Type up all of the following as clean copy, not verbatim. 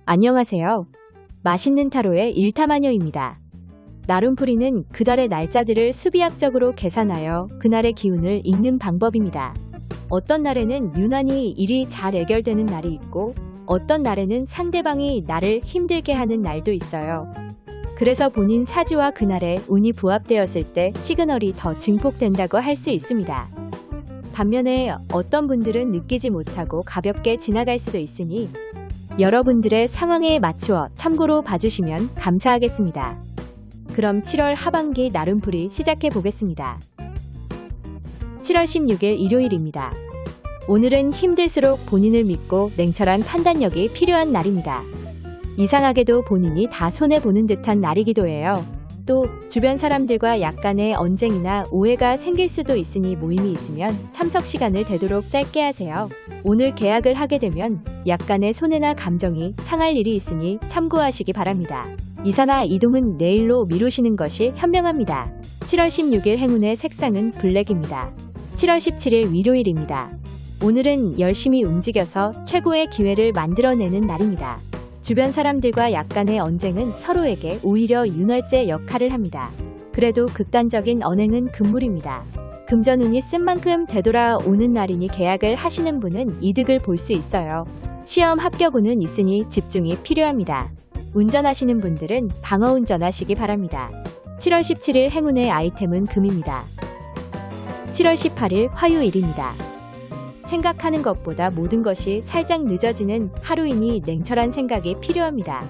안녕하세요. 맛있는 타로의 일타마녀입니다. 나룸풀이는 그달의 날짜들을 수비학적으로 계산하여 그날의 기운을 읽는 방법입니다. 어떤 날에는 유난히 일이 잘 해결되는 날이 있고 어떤 날에는 상대방이 나를 힘들게 하는 날도 있어요. 그래서 본인 사주와 그날의 운이 부합되었을 때 시그널이 더 증폭된다고 할 수 있습니다. 반면에 어떤 분들은 느끼지 못하고 가볍게 지나갈 수도 있으니 여러분들의 상황에 맞추어 참고로 봐주시면 감사하겠습니다. 그럼 7월 하반기 나룸풀이 시작해 보겠습니다. 7월 16일 일요일입니다. 오늘은 힘들수록 본인을 믿고 냉철한 판단력이 필요한 날입니다. 이상하게도 본인이 다 손해보는 듯한 날이기도 해요. 또 주변 사람들과 약간의 언쟁이나 오해가 생길 수도 있으니 모임이 있으면 참석 시간을 되도록 짧게 하세요. 오늘 계약을 하게 되면 약간의 손해나 감정이 상할 일이 있으니 참고하시기 바랍니다. 이사나 이동은 내일로 미루시는 것이 현명합니다. 7월 16일 행운의 색상은 블랙입니다. 7월 17일 일요일입니다. 오늘은 열심히 움직여서 최고의 기회를 만들어내는 날입니다. 주변 사람들과 약간의 언쟁은 서로에게 오히려 윤활제 역할을 합니다. 그래도 극단적인 언행은 금물입니다. 금전운이 쓴 만큼 되돌아오는 날이니 계약을 하시는 분은 이득을 볼 수 있어요. 시험 합격운은 있으니 집중이 필요합니다. 운전하시는 분들은 방어운전하시기 바랍니다. 7월 17일 행운의 아이템은 금입니다. 7월 18일 화요일입니다. 생각하는 것보다 모든 것이 살짝 늦어지는 하루이니 냉철한 생각이 필요합니다.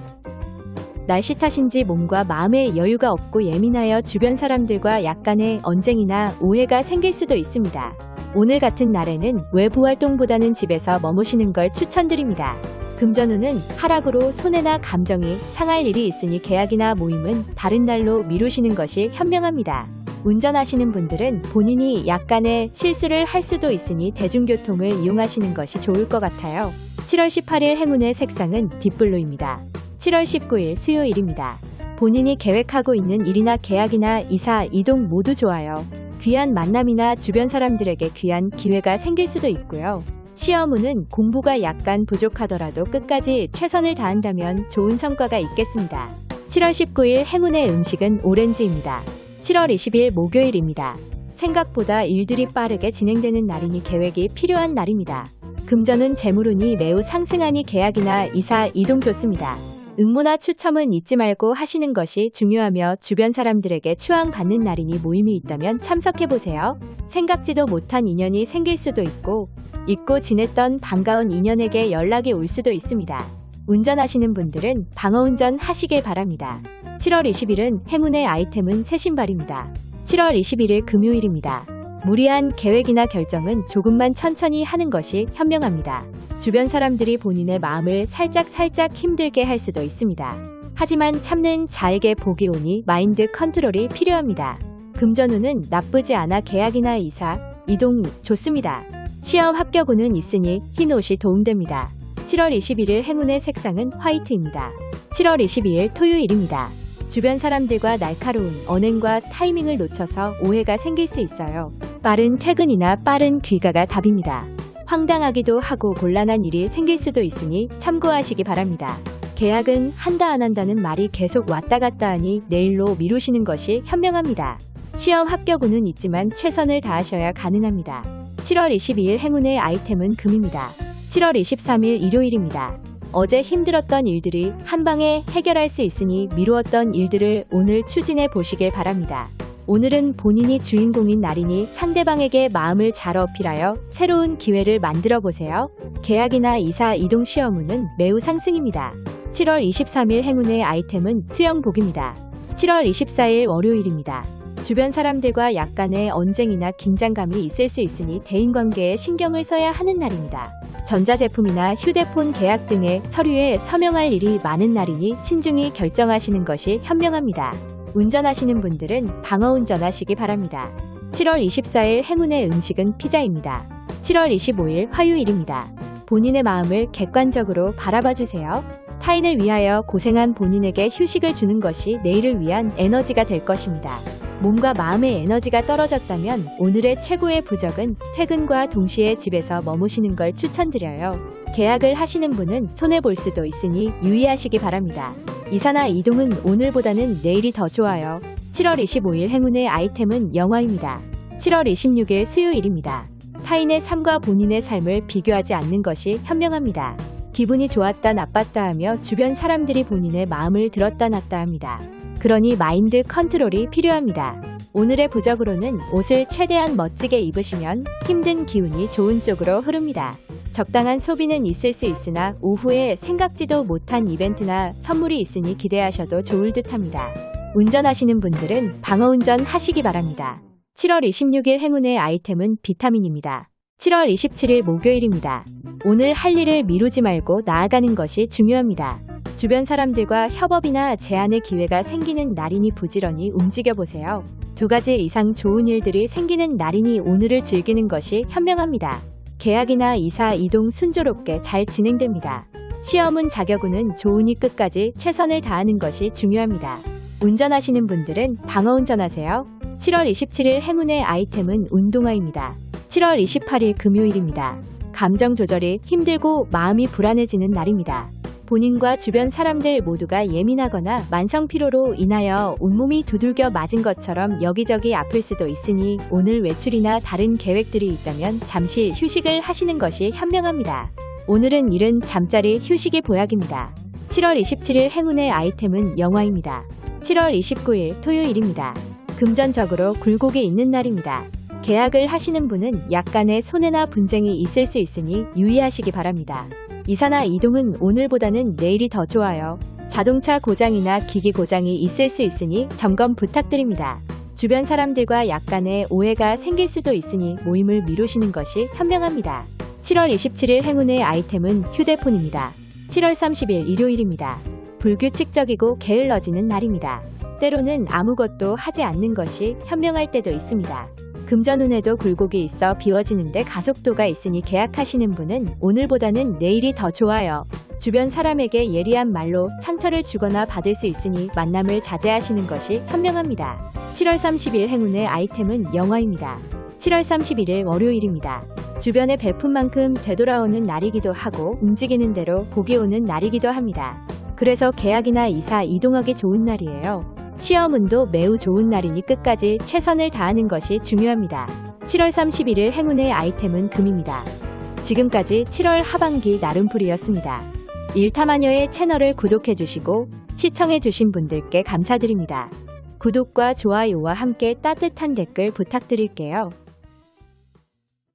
날씨 탓인지 몸과 마음의 여유가 없고 예민하여 주변 사람들과 약간의 언쟁이나 오해가 생길 수도 있습니다. 오늘 같은 날에는 외부 활동보다는 집에서 머무시는 걸 추천드립니다. 금전운은 하락으로 손해나 감정이 상할 일이 있으니 계약이나 모임은 다른 날로 미루시는 것이 현명합니다. 운전하시는 분들은 본인이 약간의 실수를 할 수도 있으니 대중교통을 이용하시는 것이 좋을 것 같아요. 7월 18일 행운의 색상은 딥블루입니다. 7월 19일 수요일입니다. 본인이 계획하고 있는 일이나 계약이나 이사, 이동 모두 좋아요. 귀한 만남이나 주변 사람들에게 귀한 기회가 생길 수도 있고요. 시험운은 공부가 약간 부족하더라도 끝까지 최선을 다한다면 좋은 성과가 있겠습니다. 7월 19일 행운의 음식은 오렌지입니다. 7월 20일 목요일입니다. 생각보다 일들이 빠르게 진행되는 날이니 계획이 필요한 날입니다. 금전은 재물운이 매우 상승하니 계약이나 이사, 이동 좋습니다. 응모나 추첨은 잊지 말고 하시는 것이 중요하며 주변 사람들에게 추앙받는 날이니 모임이 있다면 참석해보세요. 생각지도 못한 인연이 생길 수도 있고 잊고 지냈던 반가운 인연에게 연락이 올 수도 있습니다. 운전하시는 분들은 방어운전 하시길 바랍니다. 7월 20일은 행운의 아이템은 새 신발입니다. 7월 21일 금요일입니다. 무리한 계획이나 결정은 조금만 천천히 하는 것이 현명합니다. 주변 사람들이 본인의 마음을 살짝 힘들게 할 수도 있습니다. 하지만 참는 자에게 복이 오니 마인드 컨트롤이 필요합니다. 금전운은 나쁘지 않아 계약이나 이사, 이동 좋습니다. 시험 합격운은 있으니 흰 옷이 도움됩니다. 7월 21일 행운의 색상은 화이트입니다. 7월 22일 토요일입니다. 주변 사람들과 날카로운 언행과 타이밍을 놓쳐서 오해가 생길 수 있어요. 빠른 퇴근이나 빠른 귀가가 답입니다. 황당하기도 하고 곤란한 일이 생길 수도 있으니 참고하시기 바랍니다. 계약은 한다 안 한다는 말이 계속 왔다 갔다 하니 내일로 미루시는 것이 현명합니다. 시험 합격운은 있지만 최선을 다하셔야 가능합니다. 7월 22일 행운의 아이템은 금입니다. 7월 23일 일요일입니다. 어제 힘들었던 일들이 한방에 해결할 수 있으니 미루었던 일들을 오늘 추진해 보시길 바랍니다. 오늘은 본인이 주인공인 날이니 상대방에게 마음을 잘 어필하여 새로운 기회를 만들어 보세요. 계약이나 이사, 이동 시험운은 매우 상승입니다. 7월 23일 행운의 아이템은 수영복입니다. 7월 24일 월요일입니다. 주변 사람들과 약간의 언쟁이나 긴장감이 있을 수 있으니 대인관계에 신경을 써야 하는 날입니다. 전자제품이나 휴대폰 계약 등의 서류에 서명할 일이 많은 날이니 신중히 결정하시는 것이 현명합니다. 운전하시는 분들은 방어운전하시기 바랍니다. 7월 24일 행운의 음식은 피자입니다. 7월 25일 화요일입니다. 본인의 마음을 객관적으로 바라봐주세요. 타인을 위하여 고생한 본인에게 휴식을 주는 것이 내일을 위한 에너지가 될 것입니다. 몸과 마음의 에너지가 떨어졌다면 오늘의 최고의 부적은 퇴근과 동시에 집에서 머무시는 걸 추천드려요. 계약을 하시는 분은 손해볼 수도 있으니 유의하시기 바랍니다. 이사나 이동은 오늘보다는 내일이 더 좋아요. 7월 25일 행운의 아이템은 영화입니다. 7월 26일 수요일입니다. 타인의 삶과 본인의 삶을 비교하지 않는 것이 현명합니다. 기분이 좋았다 나빴다 하며 주변 사람들이 본인의 마음을 들었다 놨다 합니다. 그러니 마인드 컨트롤이 필요합니다. 오늘의 부적으로는 옷을 최대한 멋지게 입으시면 힘든 기운이 좋은 쪽으로 흐릅니다. 적당한 소비는 있을 수 있으나 오후에 생각지도 못한 이벤트나 선물이 있으니 기대하셔도 좋을 듯합니다. 운전하시는 분들은 방어운전 하시기 바랍니다. 7월 26일 행운의 아이템은 비타민입니다. 7월 27일 목요일입니다. 오늘 할 일을 미루지 말고 나아가는 것이 중요합니다. 주변 사람들과 협업이나 제안의 기회가 생기는 날이니 부지런히 움직여보세요. 2가지 이상 좋은 일들이 생기는 날이니 오늘을 즐기는 것이 현명합니다. 계약이나 이사, 이동 순조롭게 잘 진행됩니다. 시험은 자격운은 좋으니 끝까지 최선을 다하는 것이 중요합니다. 운전하시는 분들은 방어운전하세요. 7월 27일 행운의 아이템은 운동화입니다. 7월 28일 금요일입니다. 감정 조절이 힘들고 마음이 불안해지는 날입니다. 본인과 주변 사람들 모두가 예민하거나 만성 피로로 인하여 온몸이 두들겨 맞은 것처럼 여기저기 아플 수도 있으니 오늘 외출이나 다른 계획들이 있다면 잠시 휴식을 하시는 것이 현명합니다. 오늘은 이른 잠자리 휴식이 보약입니다. 7월 27일 행운의 아이템은 영화입니다. 7월 29일 토요일입니다. 금전적으로 굴곡이 있는 날입니다. 계약을 하시는 분은 약간의 손해나 분쟁이 있을 수 있으니 유의하시기 바랍니다. 이사나 이동은 오늘보다는 내일이 더 좋아요. 자동차 고장이나 기기 고장이 있을 수 있으니 점검 부탁드립니다. 주변 사람들과 약간의 오해가 생길 수도 있으니 모임을 미루시는 것이 현명합니다. 7월 27일 행운의 아이템은 휴대폰입니다. 7월 30일 일요일입니다. 불규칙적이고 게을러지는 날입니다. 때로는 아무것도 하지 않는 것이 현명할 때도 있습니다. 금전운에도 굴곡이 있어 비워지는데 가속도가 있으니 계약하시는 분은 오늘보다는 내일이 더 좋아요. 주변 사람에게 예리한 말로 상처를 주거나 받을 수 있으니 만남을 자제하시는 것이 현명합니다. 7월 30일 행운의 아이템은 영화입니다. 7월 31일 월요일입니다. 주변의 베푼만큼 되돌아오는 날이기도 하고 움직이는 대로 복이 오는 날이기도 합니다. 그래서 계약이나 이사, 이동하기 좋은 날이에요. 시험운도 매우 좋은 날이니 끝까지 최선을 다하는 것이 중요합니다. 7월 31일 행운의 아이템은 금입니다. 지금까지 7월 하반기 나름풀이였습니다. 일타마녀의 채널을 구독해주시고 시청해주신 분들께 감사드립니다. 구독과 좋아요와 함께 따뜻한 댓글 부탁드릴게요.